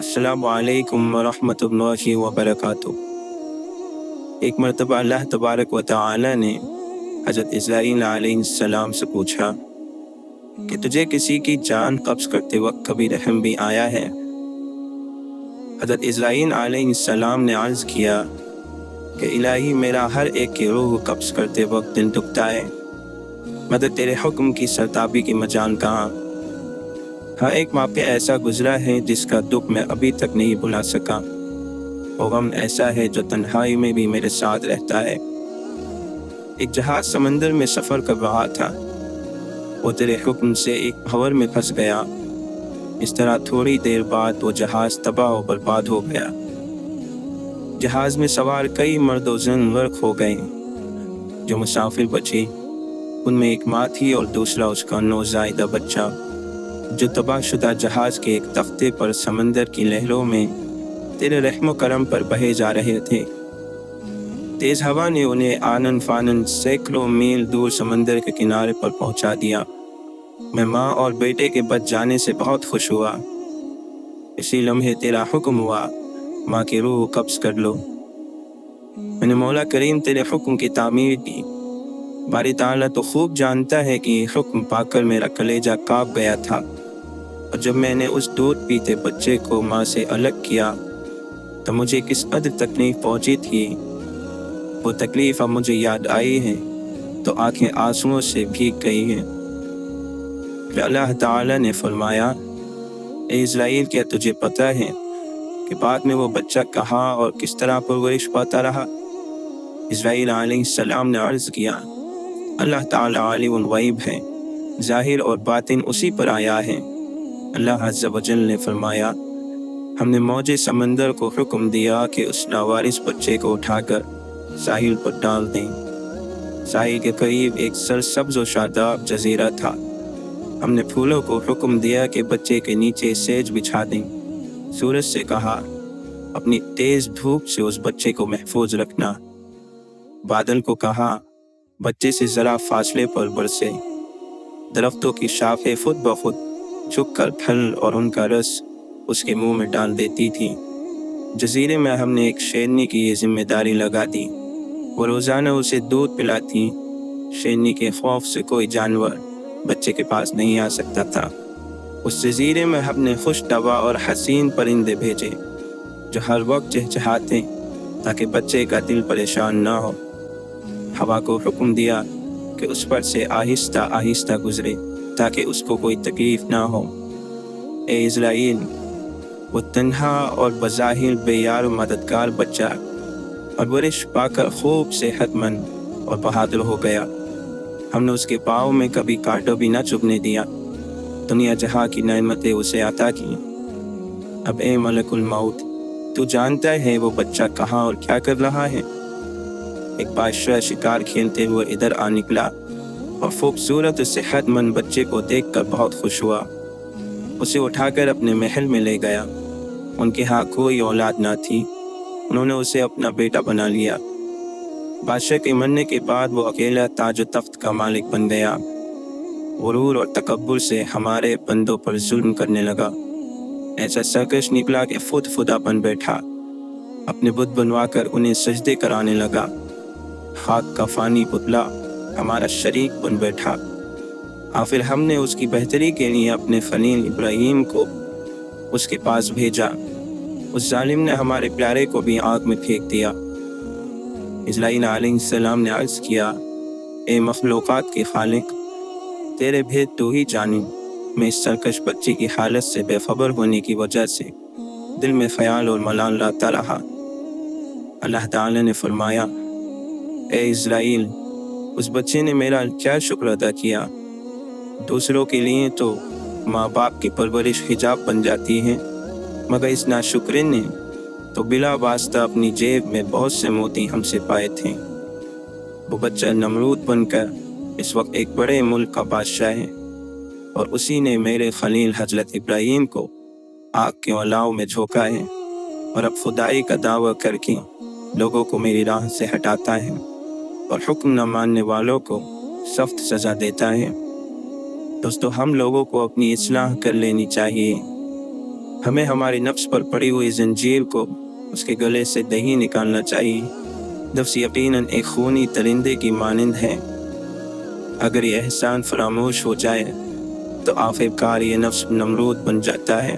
السلام علیکم ورحمۃ اللہ وبرکاتہ۔ ایک مرتبہ اللہ تبارک و تعالی نے حضرت اسرائیل علیہ السلام سے پوچھا کہ تجھے کسی کی جان قبض کرتے وقت کبھی رحم بھی آیا ہے؟ حضرت اسرائیل علیہ السلام نے عرض کیا کہ الہی، میرا ہر ایک کی روح قبض کرتے وقت دل دکھتا ہے، مگر تیرے حکم کی سرتابی کی مجال کہاں؟ ہاں، ایک واقعہ ایسا گزرا ہے جس کا دکھ میں ابھی تک نہیں بھلا سکا۔ وہ غم ایسا ہے جو تنہائی میں بھی میرے ساتھ رہتا ہے۔ ایک جہاز سمندر میں سفر کر رہا تھا، وہ تیرے حکم سے ایک بھنور میں پھنس گیا۔ اس طرح تھوڑی دیر بعد وہ جہاز تباہ و برباد ہو گیا۔ جہاز میں سوار کئی مرد و زن غرق ہو گئے۔ جو مسافر بچے ان میں ایک ماں تھی اور دوسرا اس کا نوزائیدہ بچہ، جو تباہ شدہ جہاز کے ایک تختے پر سمندر کی لہروں میں تیرے رحم و کرم پر بہے جا رہے تھے۔ تیز ہوا نے انہیں آنن فانن سینکڑوں میل دور سمندر کے کنارے پر پہنچا دیا۔ میں ماں اور بیٹے کے بچ جانے سے بہت خوش ہوا۔ اسی لمحے تیرا حکم ہوا، ماں کی روح قبض کر لو۔ میں نے مولا کریم تیرے حکم کی تعمیر کی۔ باری تعالیٰ تو خوب جانتا ہے کہ یہ حکم پا کر میرا کلیجہ کانپ گیا تھا، اور جب میں نے اس دودھ پیتے بچے کو ماں سے الگ کیا تو مجھے کس قدر تکلیف پہنچی تھی۔ وہ تکلیف اب مجھے یاد آئی ہے تو آنکھیں آنسوؤں سے بھیگ گئی ہیں۔ پھر اللہ تعالیٰ نے فرمایا، اے اسرائیل، کیا تجھے پتہ ہے کہ بعد میں وہ بچہ کہاں اور کس طرح پرورش پاتا رہا؟ اسرائیل علیہ السلام نے عرض کیا، اللہ تعالیٰ عالم الغیب ہے، ظاہر اور باطن اسی پر آیا ہے۔ اللہ عز و جل نے فرمایا، ہم نے موج سمندر کو حکم دیا کہ اس لاوارث بچے کو اٹھا کر ساحل پر ڈال دیں۔ ساحل کے قریب ایک سرسبز و شاداب جزیرہ تھا۔ ہم نے پھولوں کو حکم دیا کہ بچے کے نیچے سیج بچھا دیں۔ سورج سے کہا، اپنی تیز دھوپ سے اس بچے کو محفوظ رکھنا۔ بادل کو کہا، بچے سے ذرا فاصلے پر برسے۔ درختوں کی شاخیں خود بخود جھک کر پھل اور ان کا رس اس کے منہ میں ڈال دیتی تھی۔ جزیرے میں ہم نے ایک شیرنی کی یہ ذمہ داری لگا دی، وہ روزانہ اسے دودھ پلاتی۔ شیرنی کے خوف سے کوئی جانور بچے کے پاس نہیں آ سکتا تھا۔ اس جزیرے میں ہم نے خوشنما اور حسین پرندے بھیجے جو ہر وقت چہچہاتے تاکہ بچے کا دل پریشان نہ ہو۔ ہوا کو حکم دیا کہ اس پر سے آہستہ آہستہ گزرے تاکہ اس کو کوئی تکلیف نہ ہو۔ اے اسرائیل، وہ تنہا اور بظاہر بے یار و مددگار بچہ پرورش پا کر خوب صحت مند اور بہادر ہو گیا۔ ہم نے اس کے پاؤں میں کبھی کانٹا بھی نہ چبھنے دیا۔ دنیا جہاں کی نعمتیں اسے عطا کی۔ اب اے ملک الموت، تو جانتا ہے وہ بچہ کہاں اور کیا کر رہا ہے؟ ایک بادشاہ شکار کھیلتے ہوئے ادھر آ نکلا اور خوبصورت و صحت مند بچے کو دیکھ کر بہت خوش ہوا۔ اسے اٹھا کر اپنے محل میں لے گیا۔ ان کے ہاں کوئی اولاد نہ تھی، انہوں نے اسے اپنا بیٹا بنا لیا۔ بادشاہ کے مرنے کے بعد وہ اکیلا تاج و تخت کا مالک بن گیا۔ غرور اور تکبر سے ہمارے بندوں پر ظلم کرنے لگا۔ ایسا سرکش نکلا کہ خود خدا بن بیٹھا، اپنے بت بنوا کر انہیں سجدے کرانے لگا۔ خاک کا فانی پتلا ہمارا شریک بن بیٹھا۔ آخر ہم نے اس کی بہتری کے لیے اپنے خلیل ابراہیم کو اس کے پاس بھیجا۔ اس ظالم نے ہمارے پیارے کو بھی آگ میں پھینک دیا۔ اسرائیل علیہ السلام نے عرض کیا، اے مخلوقات کے خالق، تیرے بھید تو ہی جانی۔ میں اس سرکش بچے کی حالت سے بے خبر ہونے کی وجہ سے دل میں خیال اور ملال لاتا رہا۔ اللہ تعالی نے فرمایا، اے اسرائیل، اس بچے نے میرا کیا شکر ادا کیا؟ دوسروں کے لیے تو ماں باپ کی پرورش حجاب بن جاتی ہے، مگر اس ناشکرے نے تو بلا واسطہ اپنی جیب میں بہت سے موتی ہم سے پائے تھے۔ وہ بچہ نمرود بن کر اس وقت ایک بڑے ملک کا بادشاہ ہے، اور اسی نے میرے خلیل حضرت ابراہیم کو آگ کے الاؤ میں جھونکا ہے، اور اب خدائی کا دعویٰ کر کے لوگوں کو میری راہ سے ہٹاتا ہے اور حکم نہ ماننے والوں کو سخت سزا دیتا ہے۔ دوستو، ہم لوگوں کو اپنی اصلاح کر لینی چاہیے۔ ہمیں ہماری نفس پر پڑی ہوئی زنجیر کو اس کے گلے سے دہی نکالنا چاہیے۔ نفس یقیناً ایک خونی درندے کی مانند ہے، اگر یہ احسان فراموش ہو جائے تو آخرکار یہ نفس نمرود بن جاتا ہے۔